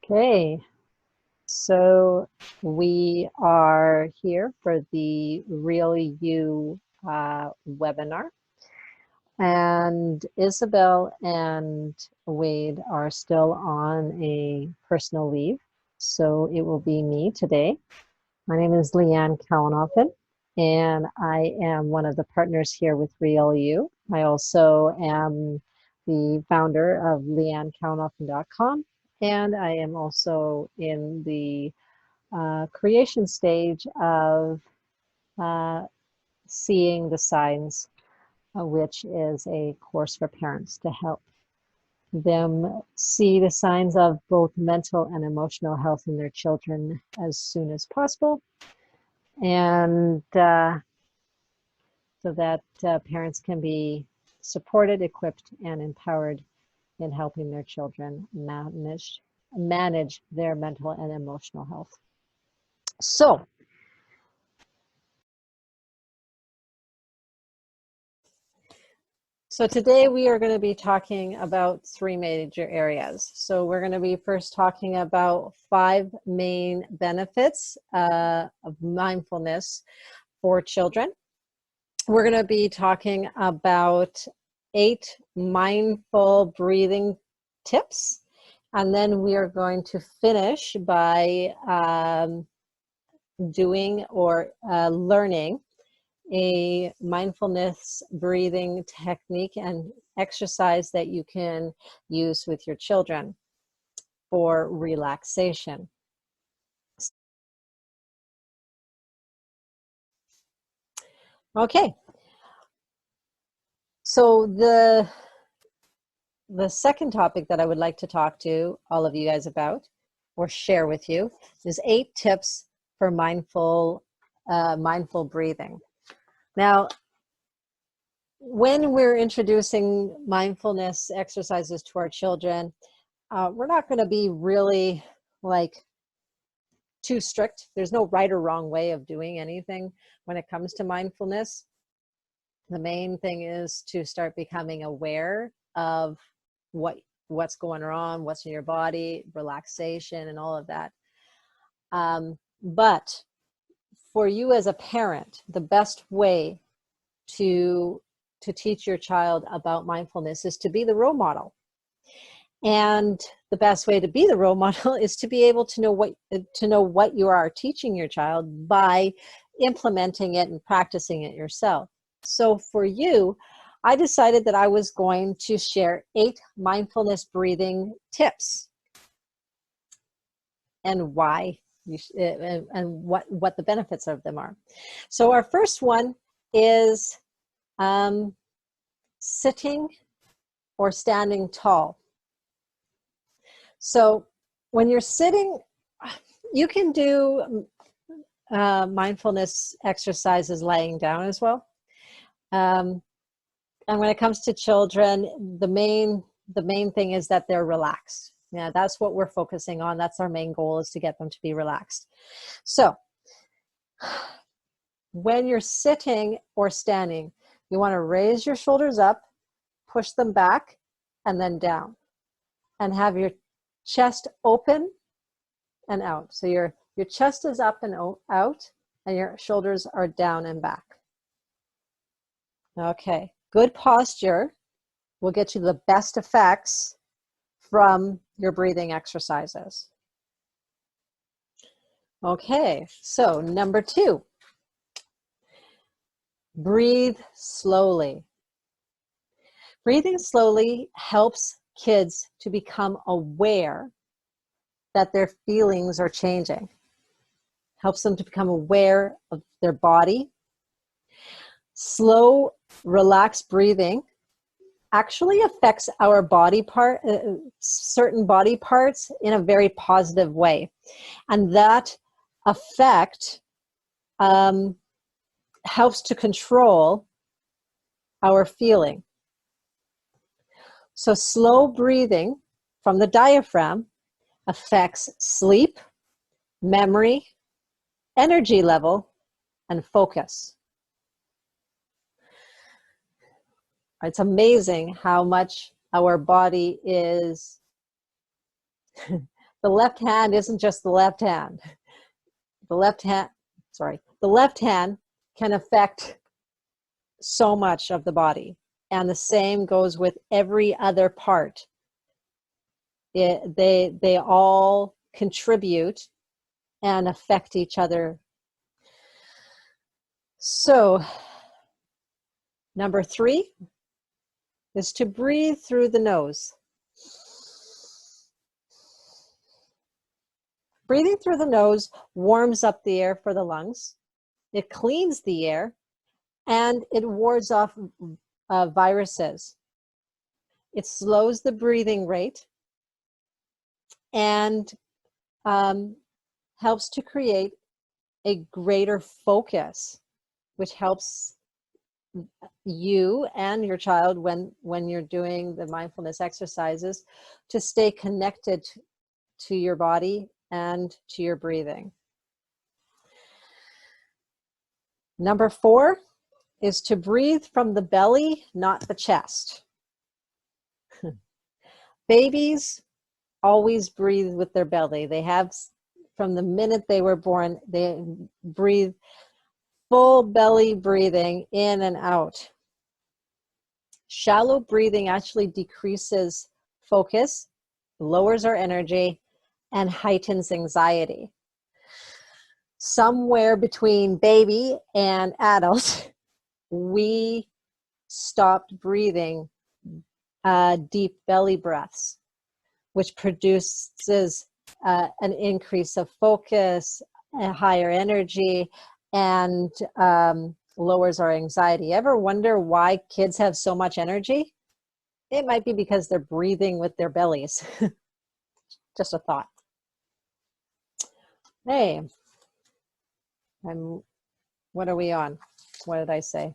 Okay, so we are here for the Real You webinar, and Isabel and Wade are still on a personal leave, so it will be me today. My name is Leanne Kawanoffen, and I am one of the partners here with Real You. I also am the founder of leannekawanoffen.com, and I am also in the creation stage of uh, Seeing the Signs, which is a course for parents to help them see the signs of both mental and emotional health in their children as soon as possible, and so that parents can be supported, equipped, and empowered in helping their children manage their mental and emotional health. So today we are going to be talking about three major areas. So we're going to be first talking about 5 main benefits of mindfulness for children. We're going to be talking about 8 mindful breathing tips. And then we are going to finish by doing or learning a mindfulness breathing technique and exercise that you can use with your children for relaxation. Okay, so the second topic that I would like to talk to all of you guys about or share with you is 8 tips for mindful breathing. Now, when we're introducing mindfulness exercises to our children, we're not going to be really too strict. There's no right or wrong way of doing anything when it comes to mindfulness. The main thing is to start becoming aware of what's going on, what's in your body, relaxation, and all of that. But for you as a parent, the best way to teach your child about mindfulness is to be the role model. And the best way to be the role model is to be able to know what you are teaching your child by implementing it and practicing it yourself. So for you, I decided that I was going to share 8 mindfulness breathing tips and why and what the benefits of them are. So our first one is sitting or standing tall. So when you're sitting, you can do mindfulness exercises laying down as well. And when it comes to children, the main thing is that they're relaxed. Yeah, that's what we're focusing on. That's our main goal, is to get them to be relaxed. So when you're sitting or standing, you want to raise your shoulders up, push them back, and then down, and have your chest open and out. So your chest is up and out, and your shoulders are down and back. Okay, good posture will get you the best effects from your breathing exercises. Okay, so number 2, breathe slowly. Breathing slowly helps kids to become aware that their feelings are changing. Helps them to become aware of their body. Slow, relaxed breathing actually affects our body part, certain body parts in a very positive way. And that effect helps to control our feeling. So slow breathing from the diaphragm affects sleep, memory, energy level, and focus. It's amazing how much our body is The left hand isn't just the left hand. The left hand, the left hand can affect so much of the body. And the same goes with every other part. They all contribute and affect each other. So, number 3 is to breathe through the nose. Breathing through the nose warms up the air for the lungs. It cleans the air, and it wards off viruses. It slows the breathing rate and helps to create a greater focus, which helps you and your child when you're doing the mindfulness exercises to stay connected to your body and to your breathing. Number 4 is to breathe from the belly, not the chest. Babies always breathe with their belly. They have, from the minute they were born, they breathe full belly breathing in and out. Shallow breathing actually decreases focus, lowers our energy, and heightens anxiety. Somewhere between baby and adult, we stopped breathing deep belly breaths, which produces an increase of focus, a higher energy, and lowers our anxiety. Ever wonder why kids have so much energy? It might be because they're breathing with their bellies. Just a thought. Hey, what are we on? What did I say?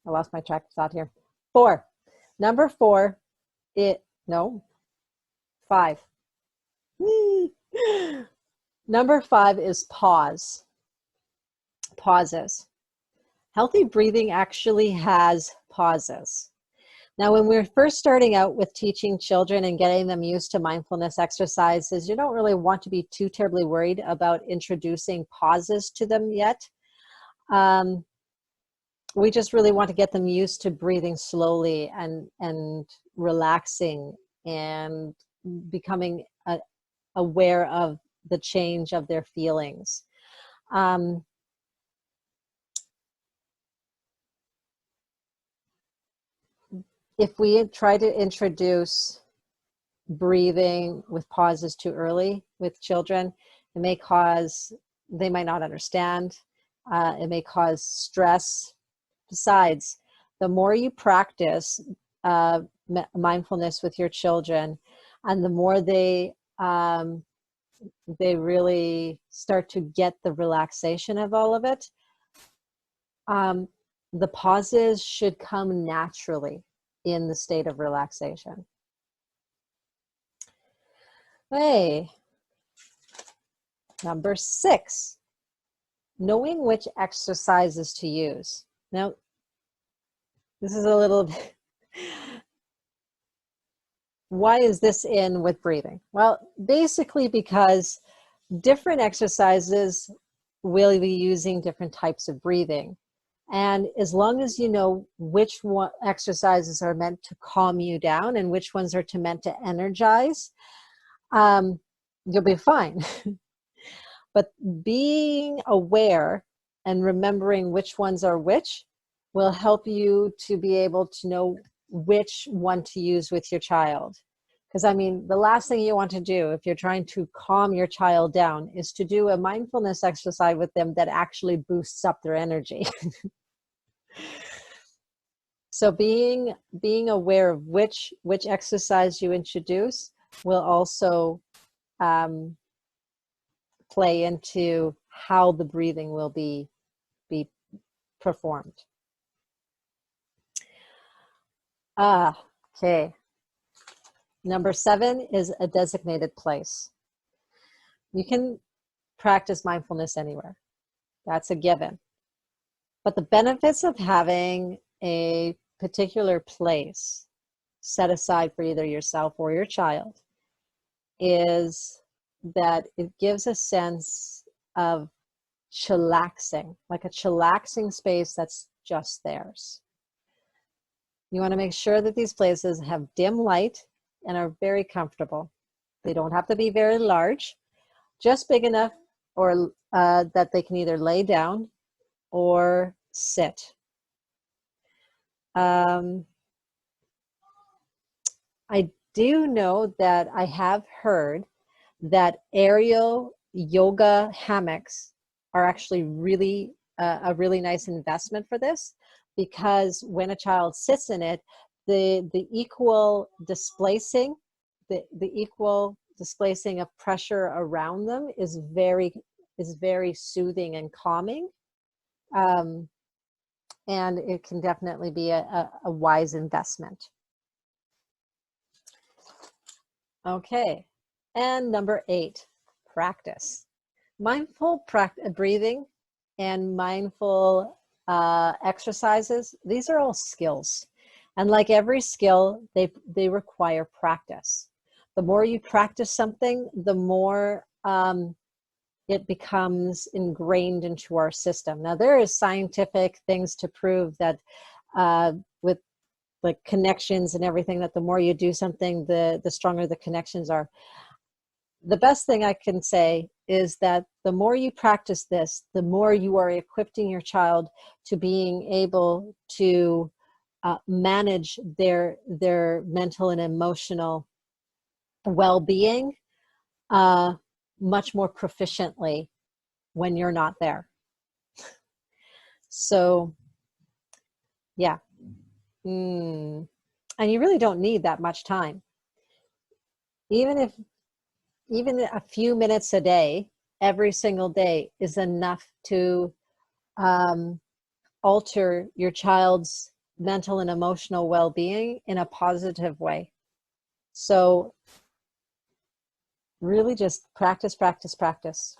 I lost my track of thought here. 4. Number 4, 5. Number 5 is pause. Pauses. Healthy breathing actually has pauses. Now, when we're first starting out with teaching children and getting them used to mindfulness exercises, you don't really want to be too terribly worried about introducing pauses to them yet. We just really want to get them used to breathing slowly and relaxing and becoming aware of the change of their feelings. If we try to introduce breathing with pauses too early with children, they might not understand. It may cause stress. Besides, the more you practice mindfulness with your children, and the more they really start to get the relaxation of all of it, the pauses should come naturally in the state of relaxation. Hey, number 6, knowing which exercises to use. Now, this is a little bit, why is this in with breathing? Well, basically because different exercises will be using different types of breathing. And as long as you know which exercises are meant to calm you down and which ones are meant to energize, you'll be fine. But being aware and remembering which ones are which will help you to be able to know which one to use with your child. Because I mean, the last thing you want to do if you're trying to calm your child down is to do a mindfulness exercise with them that actually boosts up their energy. So being aware of which exercise you introduce will also play into how the breathing will be performed. Okay. Number 7 is a designated place. You can practice mindfulness anywhere. That's a given. But the benefits of having a particular place set aside for either yourself or your child is that it gives a sense of chillaxing, like a chillaxing space that's just theirs. You want to make sure that these places have dim light and are very comfortable. They don't have to be very large, just big enough or that they can either lay down or sit. I do know that I have heard that aerial yoga hammocks are actually really a really nice investment for this, because when a child sits in it, the equal displacing, the equal displacing of pressure around them is very soothing and calming. And it can definitely be a wise investment. Okay, and number 8, practice. Mindful breathing and mindful exercises, these are all skills. And like every skill, they require practice. The more you practice something, the more it becomes ingrained into our system. Now, there is scientific things to prove that with like connections and everything, that the more you do something, the stronger the connections are. The best thing I can say is that the more you practice this, the more you are equipping your child to being able to manage their mental and emotional well-being much more proficiently when you're not there. So, yeah. And you really don't need that much time. Even a few minutes a day, every single day, is enough to alter your child's mental and emotional well-being in a positive way. So really just practice, practice, practice.